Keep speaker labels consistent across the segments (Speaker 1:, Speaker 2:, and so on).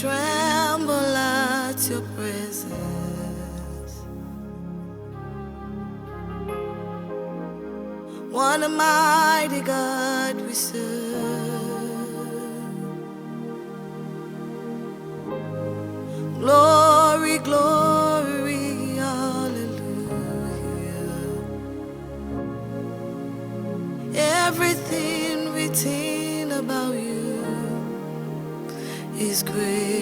Speaker 1: tremble at your presence. What a mighty God we serve. Glory, glory, hallelujah. Everything written about you is great.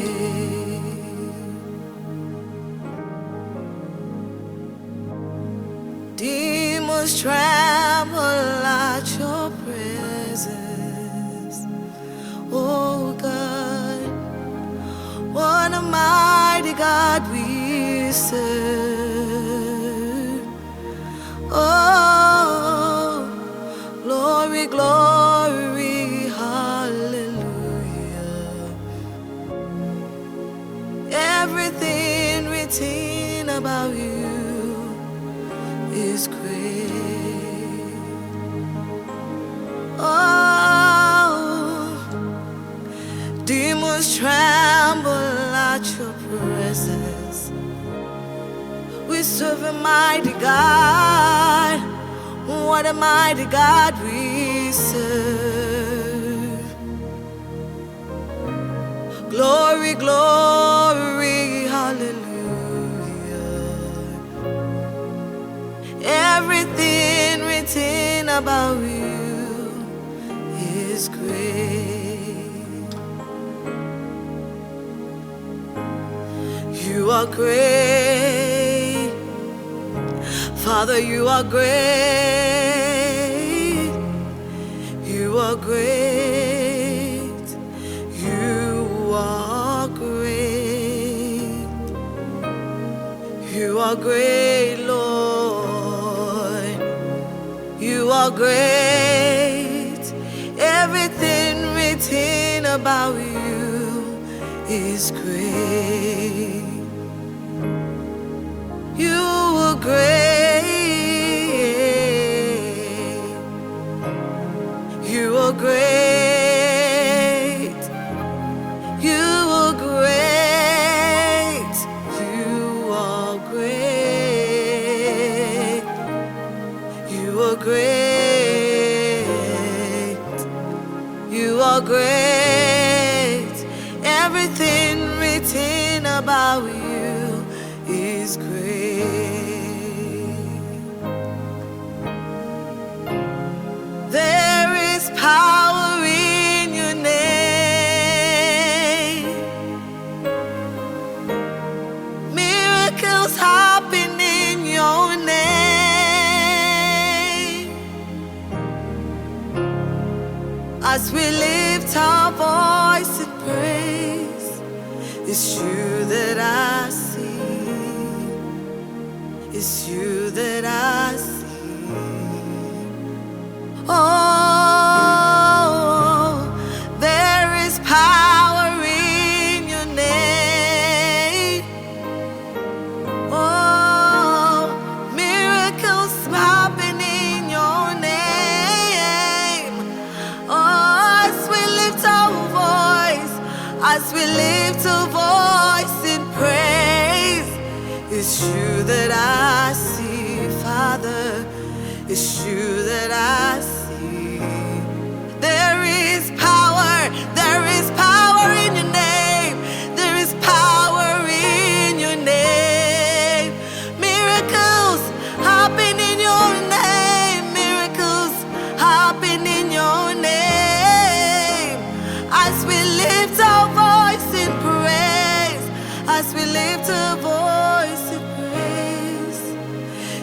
Speaker 1: Demons tremble at your presence. Oh God, what a mighty God we serve. Oh, glory, glory, hallelujah. Everything written about you is great. Oh, demons tremble at your presence. We serve a mighty God. What a mighty God we serve. Glory, glory, hallelujah. Everything written about you is great. You are great. Father, you are great. You are great. You are great. You are great, Lord. You are great. Everything written about you is great. You are great. You are great. You are great. You are great. You are great. You are great. Everything written about you is great. There is power in your name. Miracles happen in your name. As we lift our voice in praise, it's you that I see. It's you that I see. Oh, there is power in your name. Oh, miracles happen in your name. Oh, as we lift our voice, as we lift our voice in praise, it's you that I see, Father. It's you that I see. There is power in your name. There is power in your name. Miracles happen in your name. Miracles happen in your name. As we lift our voice in praise, as we lift our voice in praise,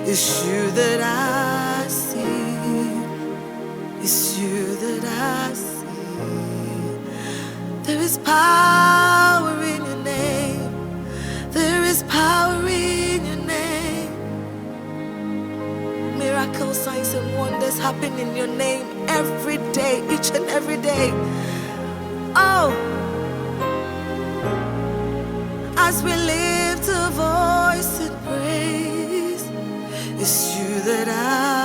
Speaker 1: it's you that I see. It's you that I see. There is power in your name. There is power in your name. Miracles, signs, and wonders happen in your name every day, each and every day. Oh, as we lift a voice in praise, it's you that I